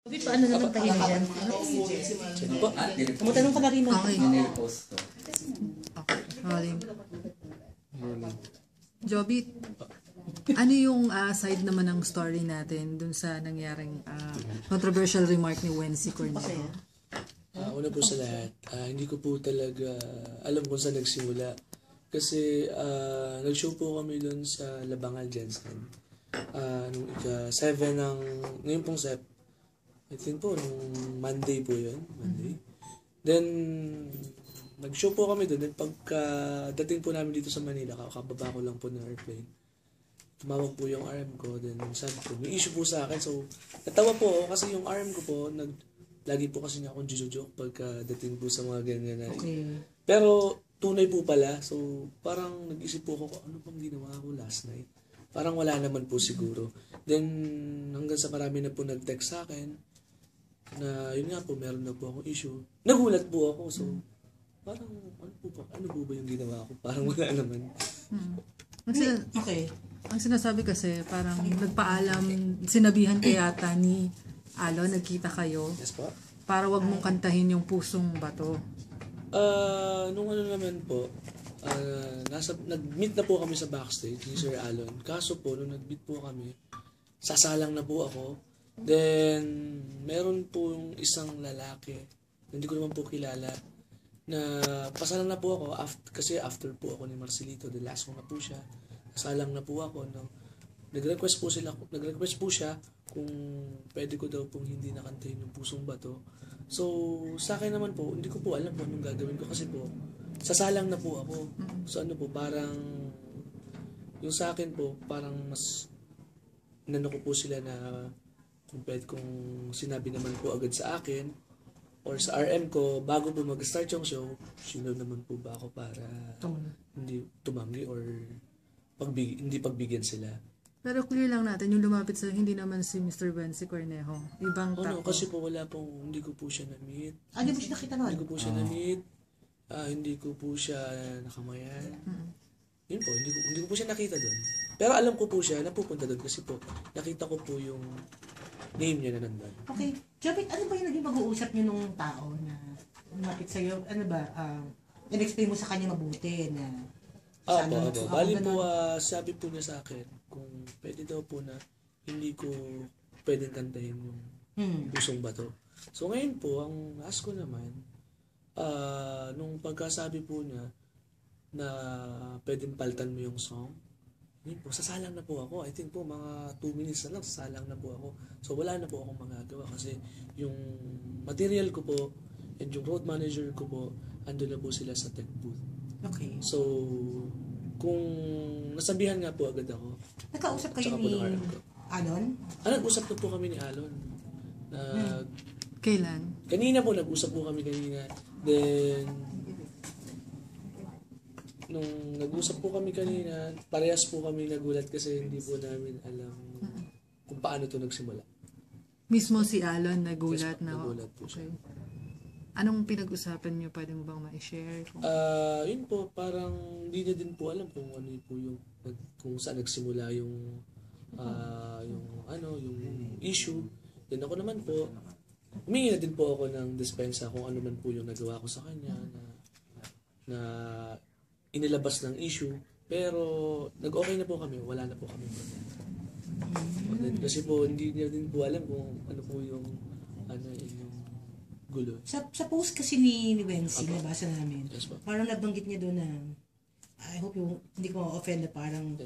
Paano naman tayo yan? Matanong ka na rin. Okay. Rolling. Joby, ano yung side naman ng story natin dun sa nangyaring controversial remark ni Wency Cornejo? Una po sa lahat, hindi ko po talaga alam kung saan nagsimula. Kasi nag-show po kami doon sa Labangal Jensen. Nung ika-7 ng, ngayon pong Sep, I think po, nung Monday po yun. Monday. Then, nag-show po kami doon. Then pagka-dating po namin dito sa Manila, kakababa ko lang po ng airplane. Tumawag po yung RM ko. Then, sabi po, may issue po sa akin. So, natawa po ako kasi yung RM ko po, lagi po kasi niya akong joke pagka-dating po sa mga ganyan na. Okay. Pero, tunay po pala. So, parang nag-isip po ako, ano pang ginawa ko last night? Parang wala naman po siguro. Then, hanggang sa marami na po nag-text sa akin, na yun nga po, meron na po akong issue. Nagulat po ako. So, parang, ano po ba yung ginawa ko? Parang wala naman. Okay. Ang sinasabi kasi, parang nagpaalam, sinabihan kaya yata ni Alon, nagkita kayo, Yes po? para wag mong kantahin yung Pusong Bato. Nung ano naman po, nag-meet na po kami sa backstage ni Sir Alon. Kaso po, nung nag-meet po kami, sasalang na po ako. Then, meron po yung isang lalaki, hindi ko naman po kilala, na pasalang na po ako kasi after po ako ni Marcelito, the last one na po siya. Salang na po ako. No? Nag-request po siya kung pwede ko daw pong hindi nakantahin yung Pusong Bato. So, sa akin naman po, hindi ko po alam kung anong gagawin ko kasi po, sasalang na po ako. So, ano po, parang, yung sa akin po, parang mas, inano ko po sila na, kung sinabi naman po agad sa akin, or sa RM ko, bago po mag-start yung show, sino naman po ba ako para hindi tumanggi or hindi pagbigyan sila. Pero clear lang natin, yung lumapit sa hindi naman si Mr. Wency Cornejo. Ibang tao. No, kasi po hindi ko po siya na-meet. Hindi mo siya nakita nun? Hindi ko po siya na-meet. Hindi ko po siya nakamayan. Yun po, hindi ko po siya nakita doon. Pero alam ko po siya, napupunta doon kasi po, nakita ko po yung name niya na nandun. Okay. Jobit, ano ba yung naging mag-uusap niyo nung tao na lumapit sa'yo? Ano ba, in-explain mo sa kanya mabuti na Opo. Bali po, sabi po niya sa akin, kung pwede daw po na hindi ko pwedeng kantahin yung Pusong Bato. So ngayon po, ang ask ko naman, nung pagkasabi po niya na pwedeng palitan mo yung song, yun po, sasalang na po ako. I think po, mga 2 minutes na lang, sasalang na po ako. So, wala na po akong magagawa kasi yung material ko po and yung road manager ko po, ando na po sila sa tech booth. Okay. So, kung nasabihan nga po agad ako. Nakausap kayo ni Alon? Nag-usap na po kami ni Alon. Kailan? Kanina po, nag-usap po kami kanina. Then, nung nag-usap po kami kanina, parehas po kami nagulat kasi hindi po namin alam kung paano ito nagsimula. Mismo si Alon nagulat Yes, na. nagulat po siya. Anong pinag-usapan niyo? Pwede mo bang ma-share? Yun po, parang hindi niya din po alam kung ano po yung, kung saan nagsimula yung issue. Then ako naman po, humingi na din po ako ng dispensa kung ano man po yung nagawa ko sa kanya na inilabas ng issue, pero nag-okay na po kami, wala na po kami. Kasi po, hindi niya din po alam kung ano po yung yung gulo. Sa post kasi ni Wency, nabasa namin, Yes, parang nabanggit niya doon na, I hope hindi ko ma-offend na parang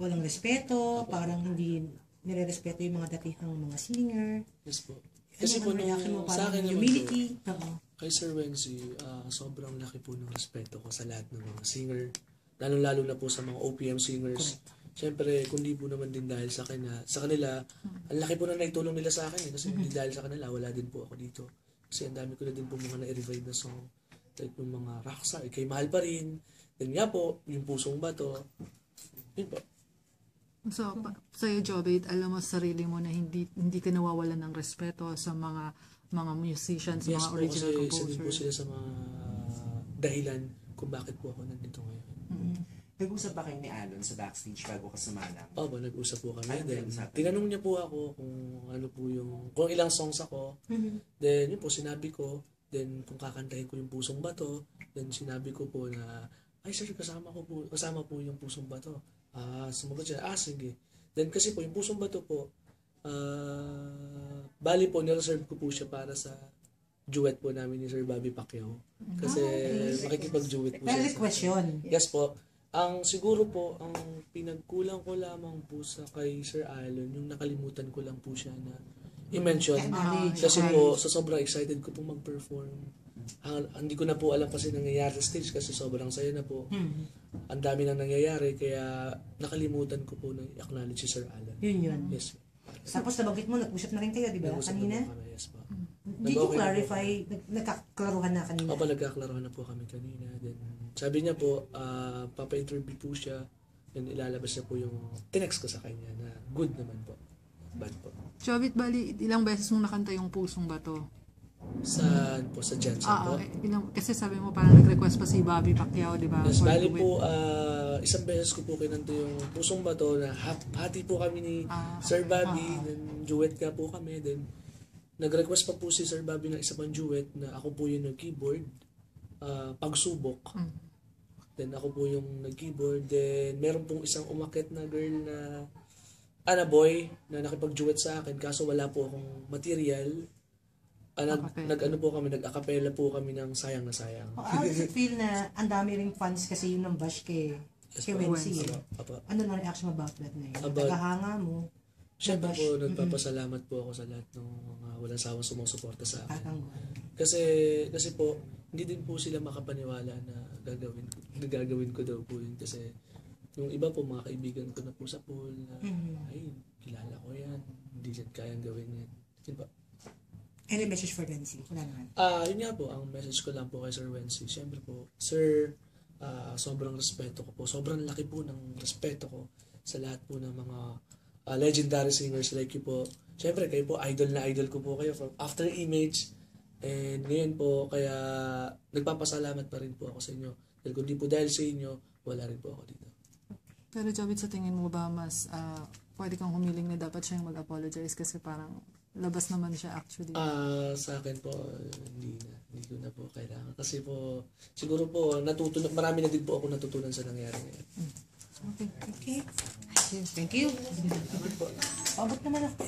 walang respeto, parang hindi nire-respeto yung mga datihang mga singer. Yes po. Kasi po, sa akin naman humility. Kay Sir Wency, sobrang laki po ng respeto ko sa lahat ng mga singer. Lalo na po sa mga OPM singers. Siyempre, kundi po naman din dahil sa kanila, ang laki po na naitulong nila sa akin. Kasi hindi dahil sa kanila, wala din po ako dito. Kasi ang dami ko na din po mga na-revive na song. Like yung mga Raksa, kay Mahal pa rin. Then nga po, yung Pusong Bato. Yun po. So, sa'yo, Jobit, alam mo sa sarili mo na hindi ka nawawalan ng respeto sa mga musicians, Yes mga po, original kasi composers. isa din po sila sa mga dahilan kung bakit po ako nandito ngayon. Nag-usap ba kayo ni Alon sa backstage bago ka sumalang? Opo, nag-usap po kami. Ano Then, pinag-usapan? tinanong niya po ako kung ilang songs ako. Then, yun po, sinabi ko. Then, kung kakantahin ko yung Pusong Bato. Then, sinabi ko po na, ay sir, kasama po yung Pusong Bato. Sumagot siya, sige. Then, kasi po, yung Pusong Bato po, bali po, nireserve ko po siya para sa duet po namin ni Sir Bobby Pacquiao. Kasi makikipag-duet po Pero siya. request yun. Yes po. Siguro po, ang pinagkulang ko lamang po sa kay Sir Alon, yung nakalimutan ko lang po siya na i-mention. Kasi po, sa sobrang excited ko po mag-perform. Hindi ko na po alam kasi nangyayari sa stage kasi sobrang saya na po. Ang dami nang nangyayari, kaya nakalimutan ko po na i-acknowledge si Sir Alon. Yun. Yes. Tapos nabanggit mo, nag-usap na rin kayo, di ba? Nag-usap Kanina? na po kami, yes po. Did you clarify? Nagkaklaruhan na kanina? Opo, nagkaklaruhan na po kami kanina. Then, sabi niya po, papa-interview po siya. Then, ilalabas niya po yung tinext ko sa kanya na good naman po. Bad po. Jovit, bali, ilang beses mong nakanta yung Pusong Bato? Saan po? Sa Jensen po? Kasi sabi mo parang nag-request pa si Bobby Pacquiao, di ba? Yes, For bali duet. po, isang beses ko po kinanta yung Pusong Bato na hati po kami ni Sir Bobby. Then, duet nga po kami. Then, nag-request pa po si Sir Bobby ng isa pang duet na ako po yung nag-keyboard. Pagsubok. Then, ako po yung nag-keyboard. Then, meron pong isang umakit na girl na boy na nakipag-duet sa akin kaso wala po akong material. Nag-acapella po kami ng Sayang na Sayang. How does it feel na ang dami ring fans kasi yun ng Bash kay Wency? Apa. Ano na reaction about that na yun? About- Nagahanga mo? Siyempre po, nagpapasalamat po ako sa lahat ng mga walang sawang sumusuporta sa akin. Tatanggol. Kasi po, hindi din po sila makapaniwala na gagawin ko daw po yun. Kasi yung iba po, mga kaibigan ko na po sa pool, na, ay, kilala ko yan. Hindi yan kayang gawin yan. Yun ba? Any message for Wency? Wala naman. Yun nga po, ang message ko lang po kay Sir Wency. Siyempre po, Sir, sobrang respeto ko po. Sobrang laki po ng respeto ko sa lahat po ng mga legendary singers like you po. Siyempre, kayo po, idol na idol ko po kayo from After Image. And ngayon po, kaya nagpapasalamat pa rin po ako sa inyo. Dahil kung di po dahil sa inyo, wala rin po ako dito. Pero Jovit, sa tingin mo ba mas pwede kang humiling na dapat siya yung mag-apologize kasi parang labas naman siya actually? Sa akin po, hindi ko na po kailangan. Kasi po, siguro po, marami na din po ako natutunan sa nangyari ngayon. Okay. Thank you. Pabot naman ako.